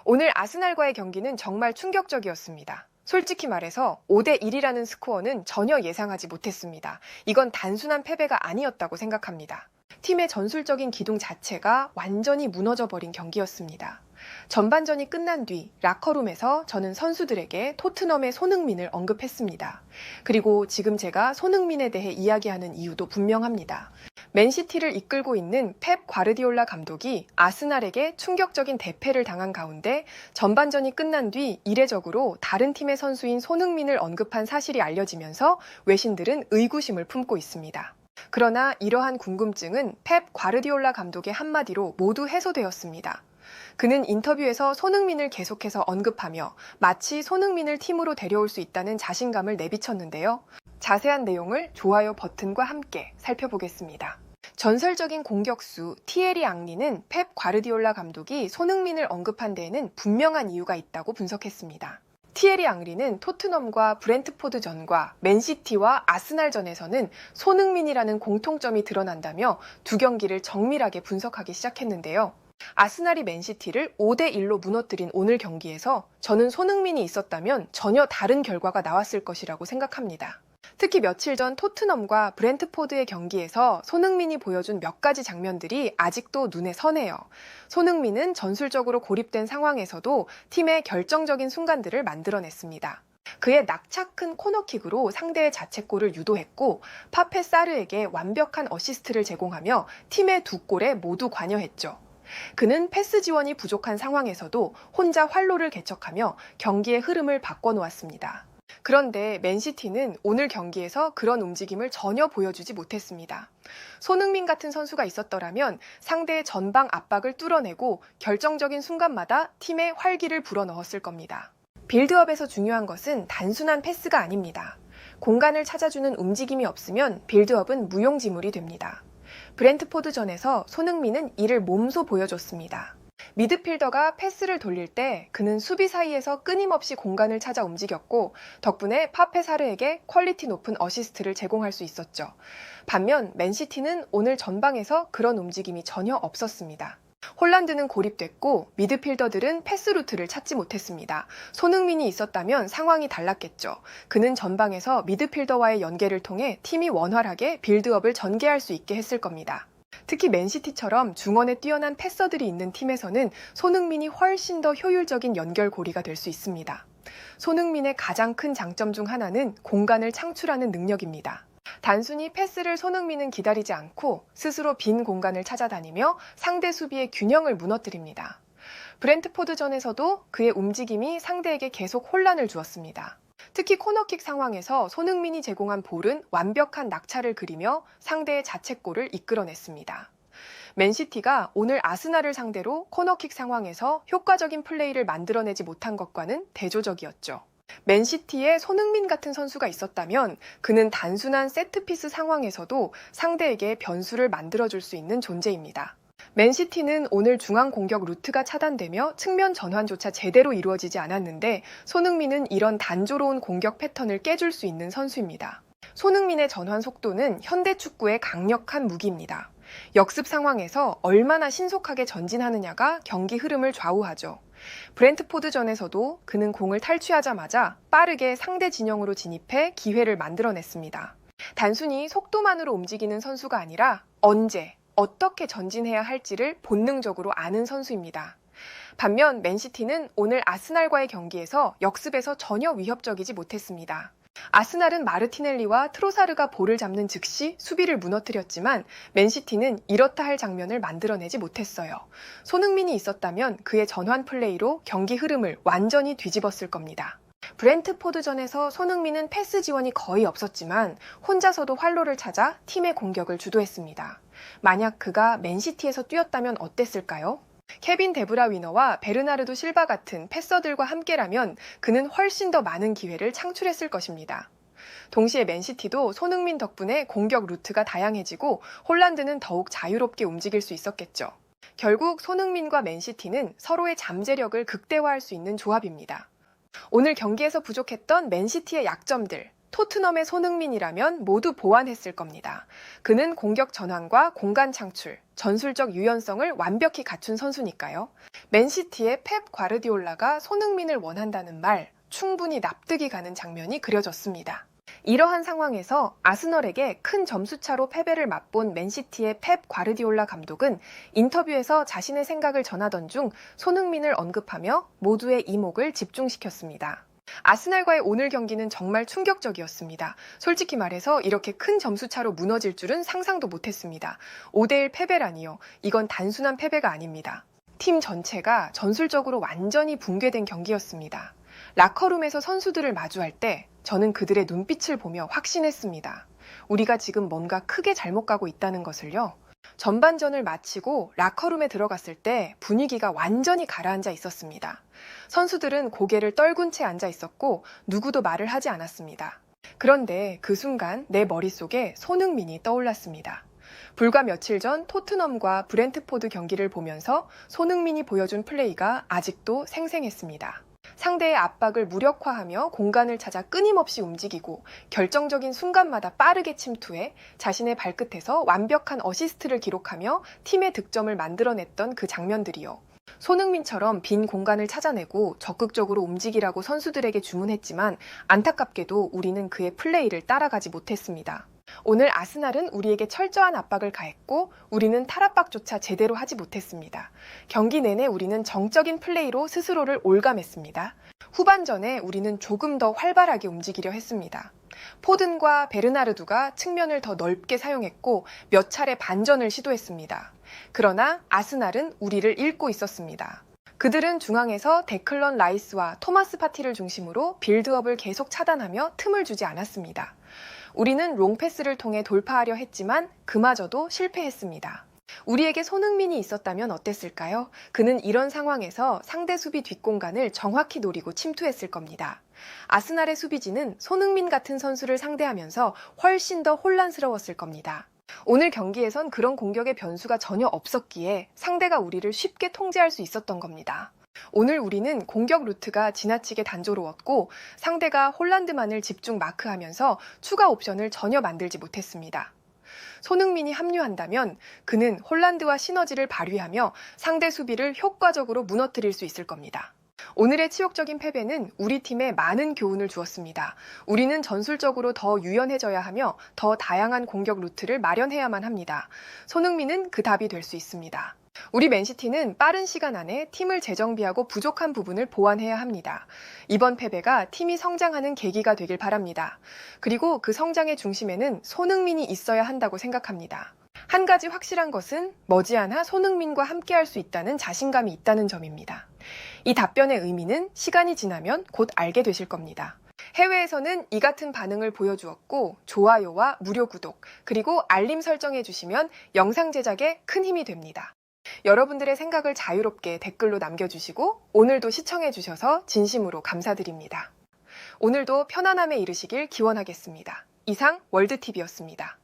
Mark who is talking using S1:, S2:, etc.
S1: 오늘 아스날과의 경기는 정말 충격적이었습니다. 솔직히 말해서 5대1이라는 스코어는 전혀 예상하지 못했습니다. 이건 단순한 패배가 아니었다고 생각합니다. 팀의 전술적인 기둥 자체가 완전히 무너져버린 경기였습니다. 전반전이 끝난 뒤 라커룸에서 저는 선수들에게 토트넘의 손흥민을 언급했습니다. 그리고 지금 제가 손흥민에 대해 이야기하는 이유도 분명합니다. 맨시티를 이끌고 있는 펩 과르디올라 감독이 아스날에게 충격적인 대패를 당한 가운데 전반전이 끝난 뒤 이례적으로 다른 팀의 선수인 손흥민을 언급한 사실이 알려지면서 외신들은 의구심을 품고 있습니다. 그러나 이러한 궁금증은 펩 과르디올라 감독의 한마디로 모두 해소되었습니다. 그는 인터뷰에서 손흥민을 계속해서 언급하며 마치 손흥민을 팀으로 데려올 수 있다는 자신감을 내비쳤는데요. 자세한 내용을 좋아요 버튼과 함께 살펴보겠습니다. 전설적인 공격수 티에리 앙리는 펩 과르디올라 감독이 손흥민을 언급한 데에는 분명한 이유가 있다고 분석했습니다. 티에리 앙리는 토트넘과 브렌트포드전과 맨시티와 아스날전에서는 손흥민이라는 공통점이 드러난다며 두 경기를 정밀하게 분석하기 시작했는데요. 아스날이 맨시티를 5대1로 무너뜨린 오늘 경기에서 저는 손흥민이 있었다면 전혀 다른 결과가 나왔을 것이라고 생각합니다. 특히 며칠 전 토트넘과 브렌트포드의 경기에서 손흥민이 보여준 몇 가지 장면들이 아직도 눈에 선해요. 손흥민은 전술적으로 고립된 상황에서도 팀의 결정적인 순간들을 만들어냈습니다. 그의 낙차 큰 코너킥으로 상대의 자책골을 유도했고 파페 사르에게 완벽한 어시스트를 제공하며 팀의 두 골에 모두 관여했죠. 그는 패스 지원이 부족한 상황에서도 혼자 활로를 개척하며 경기의 흐름을 바꿔놓았습니다. 그런데 맨시티는 오늘 경기에서 그런 움직임을 전혀 보여주지 못했습니다. 손흥민 같은 선수가 있었더라면 상대의 전방 압박을 뚫어내고 결정적인 순간마다 팀의 활기를 불어넣었을 겁니다. 빌드업에서 중요한 것은 단순한 패스가 아닙니다. 공간을 찾아주는 움직임이 없으면 빌드업은 무용지물이 됩니다. 브렌트포드전에서 손흥민은 이를 몸소 보여줬습니다. 미드필더가 패스를 돌릴 때 그는 수비 사이에서 끊임없이 공간을 찾아 움직였고 덕분에 파페 사르에게 퀄리티 높은 어시스트를 제공할 수 있었죠. 반면 맨시티는 오늘 전방에서 그런 움직임이 전혀 없었습니다. 홀란드는 고립됐고 미드필더들은 패스 루트를 찾지 못했습니다. 손흥민이 있었다면 상황이 달랐겠죠. 그는 전방에서 미드필더와의 연계를 통해 팀이 원활하게 빌드업을 전개할 수 있게 했을 겁니다. 특히 맨시티처럼 중원에 뛰어난 패서들이 있는 팀에서는 손흥민이 훨씬 더 효율적인 연결고리가 될 수 있습니다. 손흥민의 가장 큰 장점 중 하나는 공간을 창출하는 능력입니다. 단순히 패스를 손흥민은 기다리지 않고 스스로 빈 공간을 찾아다니며 상대 수비의 균형을 무너뜨립니다. 브렌트포드전에서도 그의 움직임이 상대에게 계속 혼란을 주었습니다. 특히 코너킥 상황에서 손흥민이 제공한 볼은 완벽한 낙차를 그리며 상대의 자책골을 이끌어냈습니다. 맨시티가 오늘 아스날을 상대로 코너킥 상황에서 효과적인 플레이를 만들어내지 못한 것과는 대조적이었죠. 맨시티에 손흥민 같은 선수가 있었다면 그는 단순한 세트피스 상황에서도 상대에게 변수를 만들어줄 수 있는 존재입니다. 맨시티는 오늘 중앙 공격 루트가 차단되며 측면 전환조차 제대로 이루어지지 않았는데 손흥민은 이런 단조로운 공격 패턴을 깨줄 수 있는 선수입니다. 손흥민의 전환 속도는 현대 축구의 강력한 무기입니다. 역습 상황에서 얼마나 신속하게 전진하느냐가 경기 흐름을 좌우하죠. 브렌트포드전에서도 그는 공을 탈취하자마자 빠르게 상대 진영으로 진입해 기회를 만들어냈습니다. 단순히 속도만으로 움직이는 선수가 아니라 언제, 어떻게 전진해야 할지를 본능적으로 아는 선수입니다. 반면 맨시티는 오늘 아스날과의 경기에서 역습에서 전혀 위협적이지 못했습니다. 아스날은 마르티넬리와 트로사르가 볼을 잡는 즉시 수비를 무너뜨렸지만 맨시티는 이렇다 할 장면을 만들어내지 못했어요. 손흥민이 있었다면 그의 전환 플레이로 경기 흐름을 완전히 뒤집었을 겁니다. 브렌트포드전에서 손흥민은 패스 지원이 거의 없었지만 혼자서도 활로를 찾아 팀의 공격을 주도했습니다. 만약 그가 맨시티에서 뛰었다면 어땠을까요? 케빈 데브라위너와 베르나르도 실바 같은 패서들과 함께라면 그는 훨씬 더 많은 기회를 창출했을 것입니다. 동시에 맨시티도 손흥민 덕분에 공격 루트가 다양해지고 홀란드는 더욱 자유롭게 움직일 수 있었겠죠. 결국 손흥민과 맨시티는 서로의 잠재력을 극대화할 수 있는 조합입니다. 오늘 경기에서 부족했던 맨시티의 약점들, 토트넘의 손흥민이라면 모두 보완했을 겁니다. 그는 공격 전환과 공간 창출, 전술적 유연성을 완벽히 갖춘 선수니까요. 맨시티의 펩 과르디올라가 손흥민을 원한다는 말, 충분히 납득이 가는 장면이 그려졌습니다. 이러한 상황에서 아스널에게 큰 점수차로 패배를 맛본 맨시티의 펩 과르디올라 감독은 인터뷰에서 자신의 생각을 전하던 중 손흥민을 언급하며 모두의 이목을 집중시켰습니다. 아스날과의 오늘 경기는 정말 충격적이었습니다. 솔직히 말해서 이렇게 큰 점수차로 무너질 줄은 상상도 못했습니다. 5대1 패배라니요. 이건 단순한 패배가 아닙니다. 팀 전체가 전술적으로 완전히 붕괴된 경기였습니다. 라커룸에서 선수들을 마주할 때 저는 그들의 눈빛을 보며 확신했습니다. 우리가 지금 뭔가 크게 잘못 가고 있다는 것을요. 전반전을 마치고 라커룸에 들어갔을 때 분위기가 완전히 가라앉아 있었습니다. 선수들은 고개를 떨군 채 앉아 있었고 누구도 말을 하지 않았습니다. 그런데 그 순간 내 머릿속에 손흥민이 떠올랐습니다. 불과 며칠 전 토트넘과 브렌트포드 경기를 보면서 손흥민이 보여준 플레이가 아직도 생생했습니다. 상대의 압박을 무력화하며 공간을 찾아 끊임없이 움직이고 결정적인 순간마다 빠르게 침투해 자신의 발끝에서 완벽한 어시스트를 기록하며 팀의 득점을 만들어냈던 그 장면들이요. 손흥민처럼 빈 공간을 찾아내고 적극적으로 움직이라고 선수들에게 주문했지만 안타깝게도 우리는 그의 플레이를 따라가지 못했습니다. 오늘 아스날은 우리에게 철저한 압박을 가했고 우리는 탈압박조차 제대로 하지 못했습니다. 경기 내내 우리는 정적인 플레이로 스스로를 올감했습니다. 후반전에 우리는 조금 더 활발하게 움직이려 했습니다. 포든과 베르나르두가 측면을 더 넓게 사용했고 몇 차례 반전을 시도했습니다. 그러나 아스날은 우리를 읽고 있었습니다. 그들은 중앙에서 데클런 라이스와 토마스 파티를 중심으로 빌드업을 계속 차단하며 틈을 주지 않았습니다. 우리는 롱패스를 통해 돌파하려 했지만 그마저도 실패했습니다. 우리에게 손흥민이 있었다면 어땠을까요? 그는 이런 상황에서 상대 수비 뒷공간을 정확히 노리고 침투했을 겁니다. 아스날의 수비진은 손흥민 같은 선수를 상대하면서 훨씬 더 혼란스러웠을 겁니다. 오늘 경기에선 그런 공격의 변수가 전혀 없었기에 상대가 우리를 쉽게 통제할 수 있었던 겁니다. 오늘 우리는 공격 루트가 지나치게 단조로웠고 상대가 홀란드만을 집중 마크하면서 추가 옵션을 전혀 만들지 못했습니다. 손흥민이 합류한다면 그는 홀란드와 시너지를 발휘하며 상대 수비를 효과적으로 무너뜨릴 수 있을 겁니다. 오늘의 치욕적인 패배는 우리 팀에 많은 교훈을 주었습니다. 우리는 전술적으로 더 유연해져야 하며 더 다양한 공격 루트를 마련해야만 합니다. 손흥민은 그 답이 될 수 있습니다. 우리 맨시티는 빠른 시간 안에 팀을 재정비하고 부족한 부분을 보완해야 합니다. 이번 패배가 팀이 성장하는 계기가 되길 바랍니다. 그리고 그 성장의 중심에는 손흥민이 있어야 한다고 생각합니다. 한 가지 확실한 것은 머지않아 손흥민과 함께할 수 있다는 자신감이 있다는 점입니다. 이 답변의 의미는 시간이 지나면 곧 알게 되실 겁니다. 해외에서는 이 같은 반응을 보여주었고 좋아요와 무료 구독 그리고 알림 설정해 주시면 영상 제작에 큰 힘이 됩니다. 여러분들의 생각을 자유롭게 댓글로 남겨주시고 오늘도 시청해 주셔서 진심으로 감사드립니다. 오늘도 편안함에 이르시길 기원하겠습니다. 이상 월드TV였습니다.